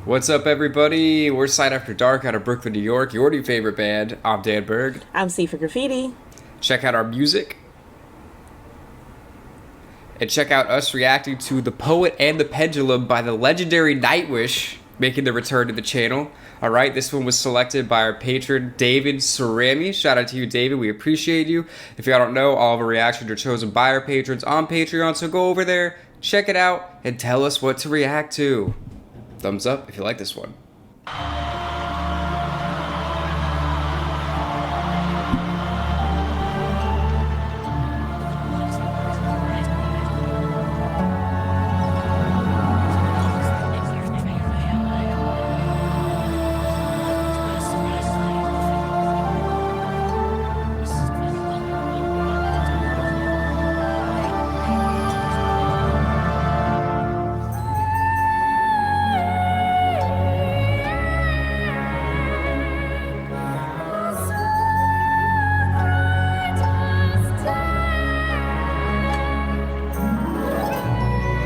What's up, everybody? We're Sight After Dark out of Brooklyn, New York. Your new favorite band. I'm Dan Berg. I'm Sifa Graffiti. Check out our music. And check out us reacting to The Poet and the Pendulum by the legendary Nightwish, making their return to the channel. Alright, this one was selected by our patron, David Cerami. Shout out to you, David. We appreciate you. If y'all don't know, all of our reactions are chosen by our patrons on Patreon, so go over there, check it out, and tell us what to react to. Thumbs up if you like this one.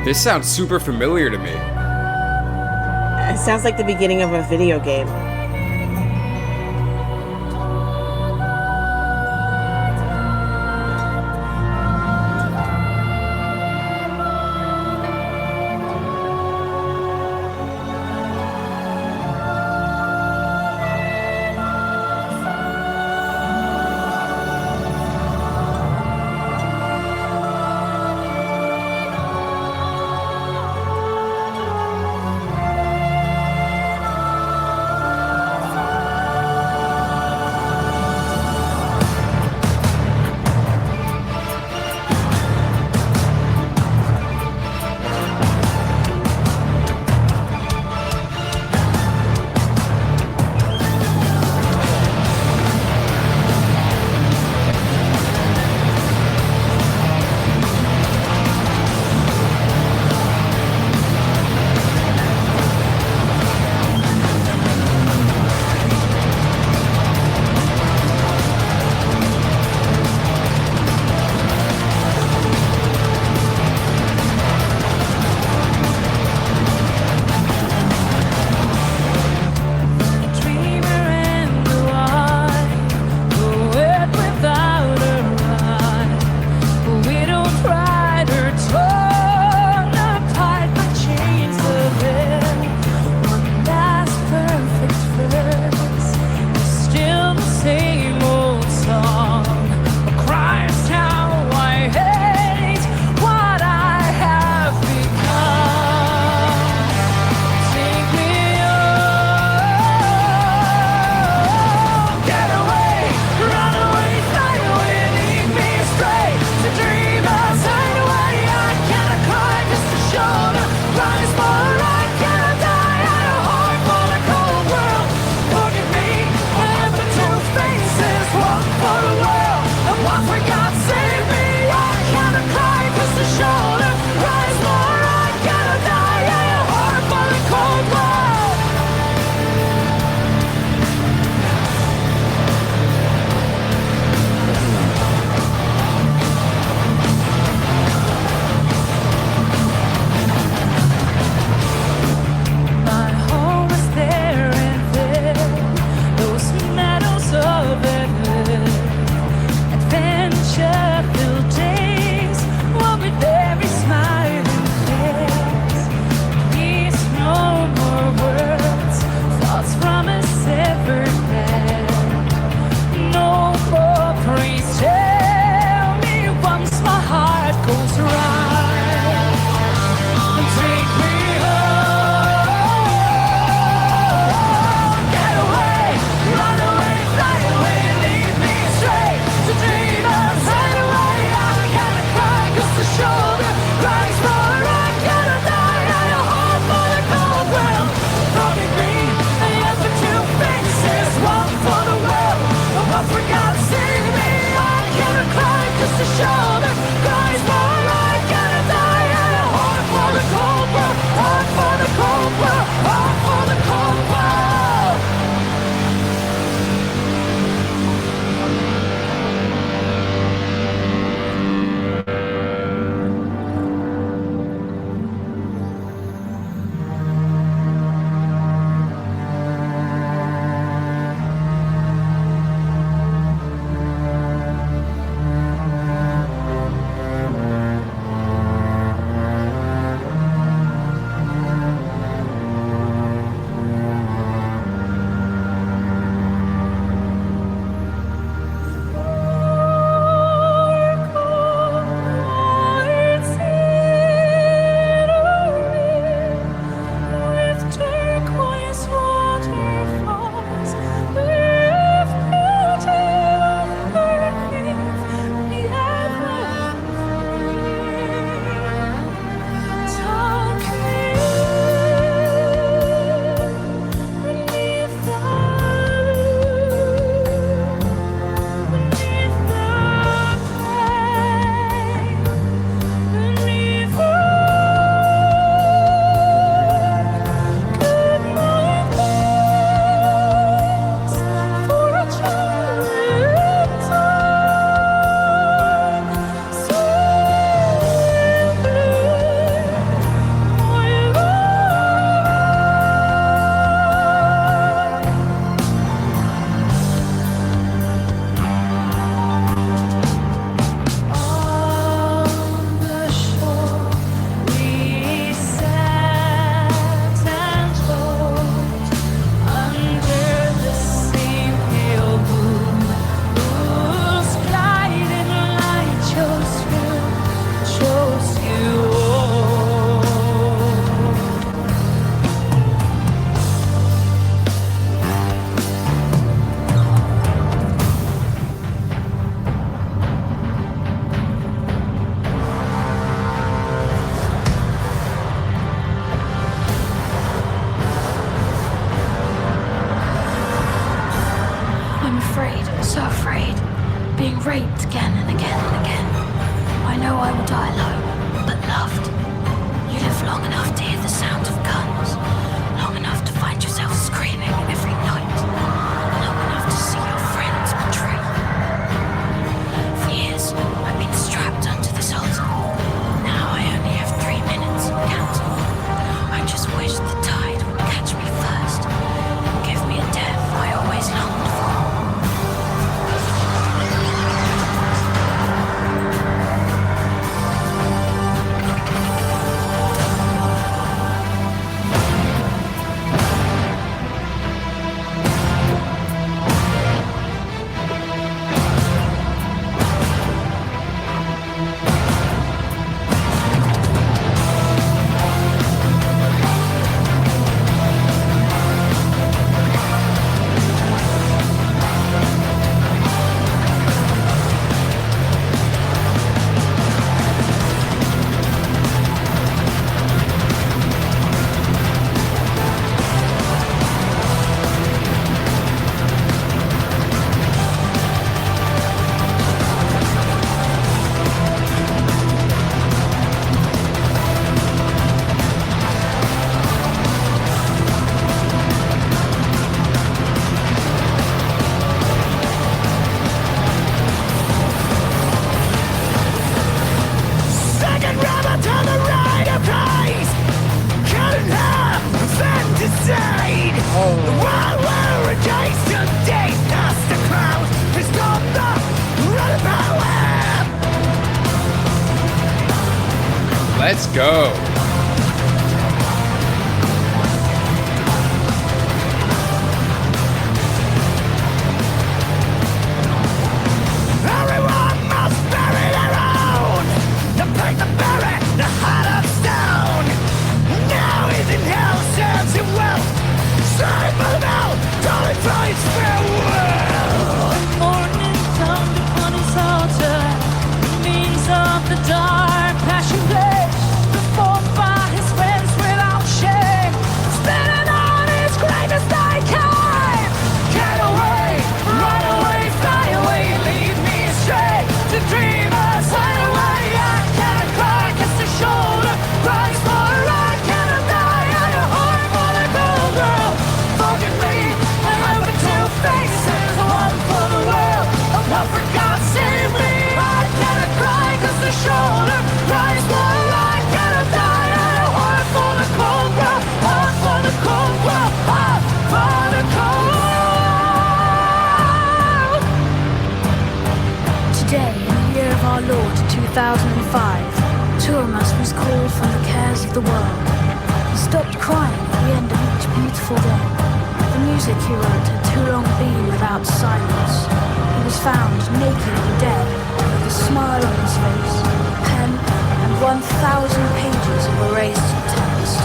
This sounds super familiar to me. It sounds like the beginning of a video game. raped again and again and again. I know I will die alone, but loved. You live long enough to hear the sound of guns, long enough to find yourself screaming every night, long enough to see your friends betray. For years, I've been strapped onto this altar. Now I only have 3 minutes counting. I just wish the tide would catch me first and give me a death I always longed for. Let's go. Everyone must bury their own. The break the berry, the heart of stone. Now he's in hell, serves him well. Sorry for the bell, calling for his farewell. Morning tongue upon his altar, the means of the dark passion blaze, performed by his friends without shame, spinning on his grave as they came. Get away, run away, fly away, lead me astray to dreamers hideaway. I can't cry, kiss the shoulder, cries for I cannot die. I a heart for the cold girl. Forgive me, I have but two faces, one for the world, one for God save me. I cannot cry, kiss the shoulder, cries for I cannot die. I a heart for the cold girl, heart for the cold girl, heart for the cold. Today, in the year of our Lord 2005, two of us was called from the cares of the world. He stopped crying at the end of each beautiful day. The music he wrote had too long been without silence. He was found naked and dead, with a smile on his face, a pen, and 1,000 pages of erased text.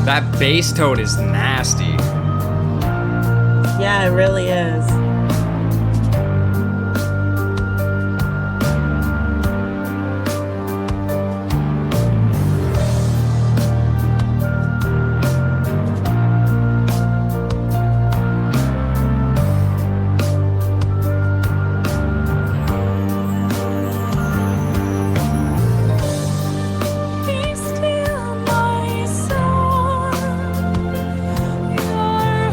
That bass tone is nasty. Yeah, it really is. Be still, my soul. Your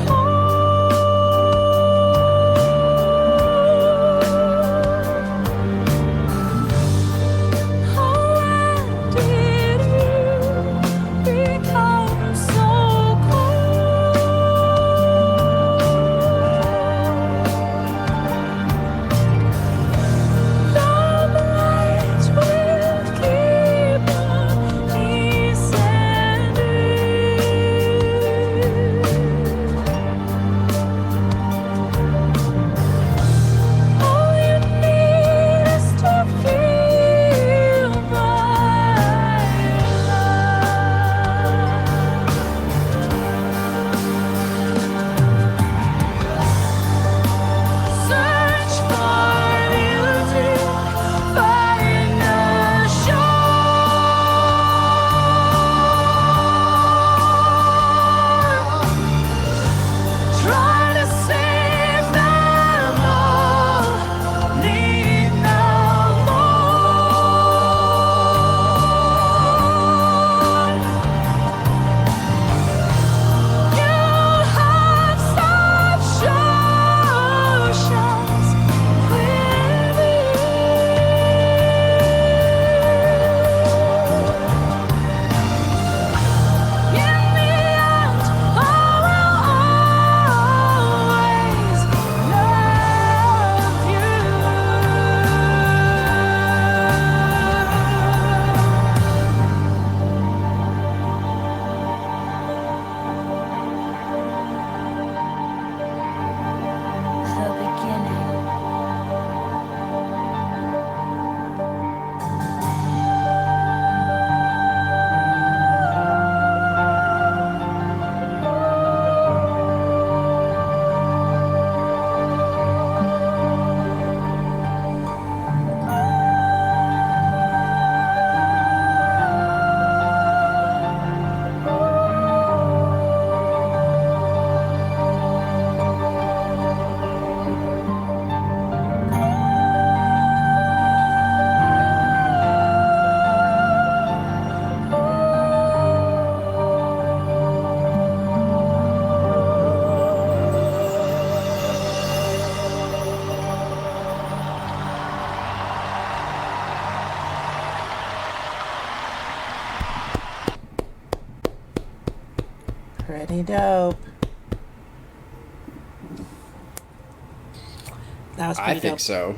Pretty dope. That was pretty I dope. think so.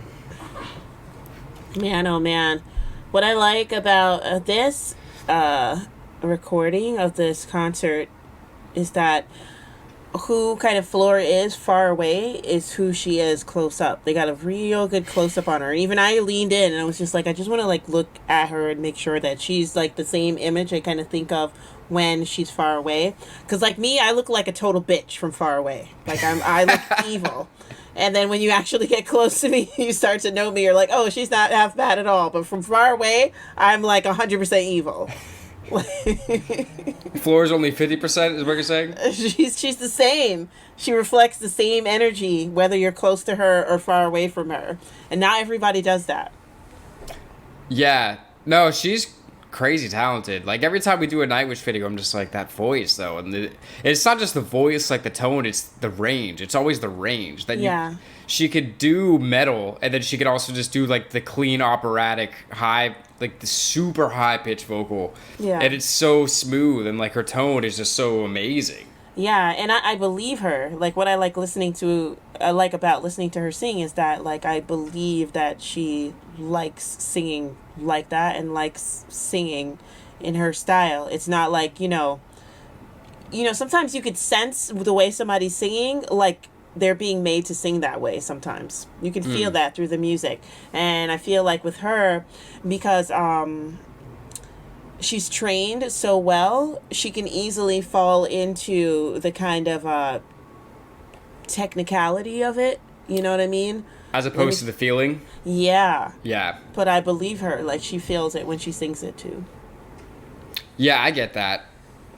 Man, oh man. What I like about this recording of this concert is that who kind of Flora is far away is who she is close up. They got a real good close up on her. And even I leaned in and I was just like, I just want to like look at her and make sure that she's like the same image I kind of think of when she's far away. Because like me, I look like a total bitch from far away. Like I look evil. And then when you actually get close to me, you start to know me. You're like, oh, she's not half bad at all. But from far away, I'm like 100% evil. Floor's only 50% is what you're saying? She's the same. She reflects the same energy, whether you're close to her or far away from her. And not everybody does that. Yeah. No, she's crazy talented. Like, every time we do a Nightwish video, I'm just like, that voice, though. And it's not just the voice, like the tone, it's the range. It's always the range. That she could do metal, and then she could also just do, like, the clean operatic high, like, the super high-pitched vocal. Yeah. And it's so smooth, and, like, her tone is just so amazing. Yeah, and I believe her. Like, what I like about listening to her sing is that, like, I believe that she likes singing like that and likes singing in her style. It's not like, sometimes you could sense the way somebody's singing, like, they're being made to sing that way sometimes. You can feel that through the music. And I feel like with her, because she's trained so well, she can easily fall into the kind of technicality of it. You know what I mean? As opposed to the feeling? Yeah. Yeah. But I believe her. Like, she feels it when she sings it, too. Yeah, I get that.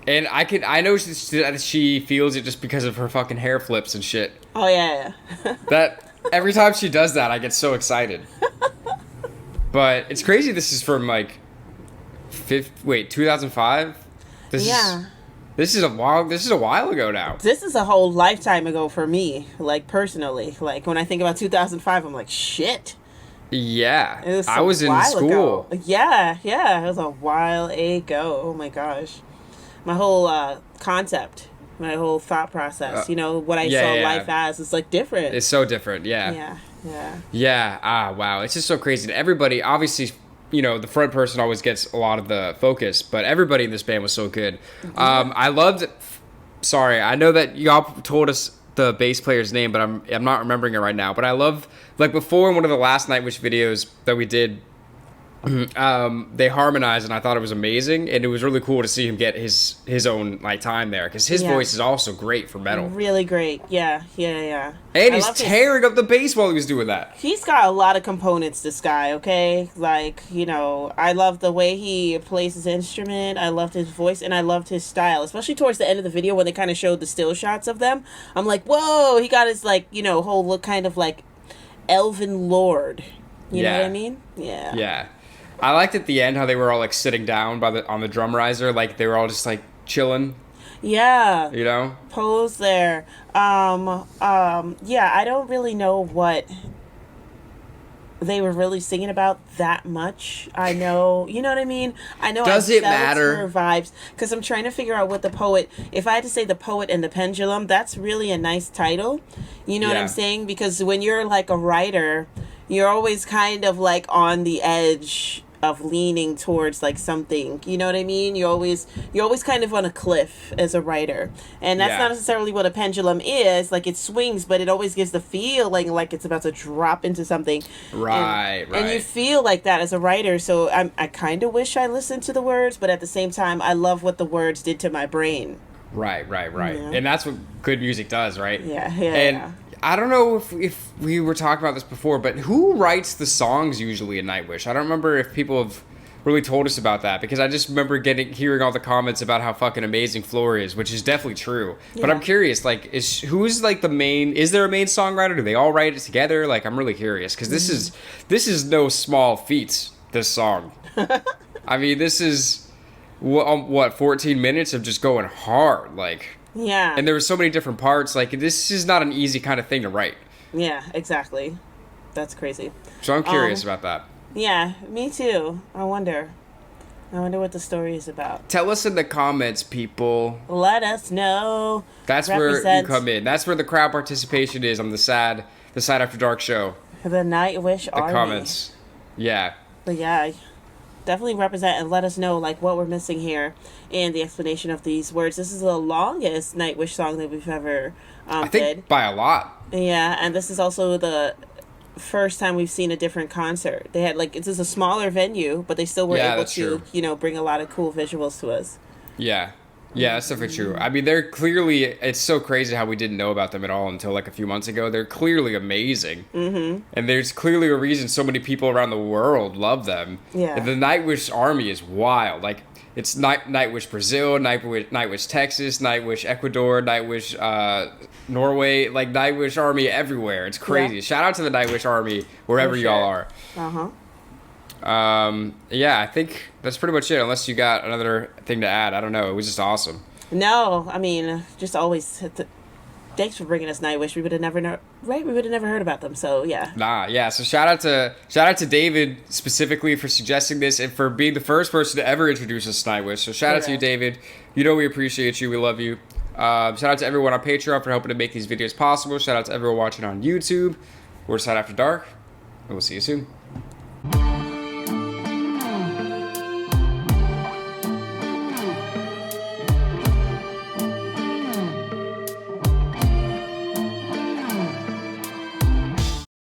And I know she feels it just because of her fucking hair flips and shit. Oh, yeah. That every time she does that, I get so excited. But it's crazy. This is from like 2005. This is a while ago now. This is a whole lifetime ago for me. Like, personally, like when I think about 2005, I'm like, shit. Yeah, I was in school. Ago. Yeah, it was a while ago. Oh my gosh. My whole concept, my whole thought process, what I saw life as is like different. It's so different, yeah. Yeah, wow. It's just so crazy. And everybody, obviously, the front person always gets a lot of the focus, but everybody in this band was so good. I loved, sorry, I know that y'all told us the bass player's name, but I'm not remembering it right now. But I love, like, before in one of the last Nightwish videos that we did, they harmonized, and I thought it was amazing, and it was really cool to see him get his own like time there, because his voice is also great for metal. Really great, yeah. And he's tearing up the bass while he was doing that. He's got a lot of components, this guy. Okay, like I love the way he plays his instrument. I loved his voice, and I loved his style, especially towards the end of the video when they kind of showed the still shots of them. I'm like, whoa, he got his whole look, kind of like elven lord. You know what I mean? Yeah. Yeah. I liked at the end how they were all like sitting down on the drum riser, like they were all just like chilling. Yeah. Pose there. Yeah, I don't really know what they were really singing about that much. I know, you know what I mean? I know. Does it matter? Her vibes, because I'm trying to figure out what the poet. If I had to say the poet and the pendulum, that's really a nice title. You know what I'm saying? Because when you're like a writer, you're always kind of like on the edge of leaning towards like something, you know what I mean? You're always kind of on a cliff as a writer, and that's not necessarily what a pendulum is. Like, it swings, but it always gives the feeling like it's about to drop into something. Right. And you feel like that as a writer. So I kind of wish I listened to the words, but at the same time, I love what the words did to my brain. Right. Yeah. And that's what good music does, right? Yeah. I don't know if we were talking about this before, but who writes the songs usually in Nightwish? I don't remember if people have really told us about that, because I just remember hearing all the comments about how fucking amazing Floor is, which is definitely true. Yeah. But I'm curious, like, who's like the main? Is there a main songwriter? Do they all write it together? Like, I'm really curious, because this is no small feat. This song, I mean, this is what 14 minutes of just going hard, like. Yeah. And there were so many different parts. Like, this is not an easy kind of thing to write. Yeah, exactly. That's crazy. So I'm curious about that. Yeah, me too. I wonder. I wonder what the story is about. Tell us in the comments, people. Let us know. That's where you Represent come in. That's where the crowd participation is on the SAD After Dark show. the Nightwish The Army. comments. Yeah. But yeah, definitely represent and let us know like what we're missing here and the explanation of these words. This is the longest Nightwish song that we've ever I think did. by a lot. Yeah, and this is also the first time we've seen a different concert. They had like this is a smaller venue, but they still were Yeah, able that's to, true. you know, bring a lot of cool visuals to us. Yeah. Yeah, that's definitely true. I mean, they're clearly, it's so crazy how we didn't know about them at all until like a few months ago. They're clearly amazing. Mm-hmm. And there's clearly a reason so many people around the world love them. Yeah. And the Nightwish Army is wild. Like, it's Nightwish Brazil, Nightwish Texas, Nightwish Ecuador, Nightwish Norway, like Nightwish Army everywhere. It's crazy. Yeah. Shout out to the Nightwish Army, wherever For y'all sure. are. Uh-huh. Yeah, I think that's pretty much it, unless you got another thing to add. I don't know. It was just awesome. No, I mean, just always thanks for bringing us Nightwish. We would have never we would have never heard about them. So, yeah. Nah, yeah. So shout out to David specifically for suggesting this and for being the first person to ever introduce us to Nightwish. So shout out to you, Correct. David. You know we appreciate you. We love you. Shout out to everyone on Patreon for helping to make these videos possible. Shout out to everyone watching on YouTube. We're SAD After Dark, and we'll see you soon.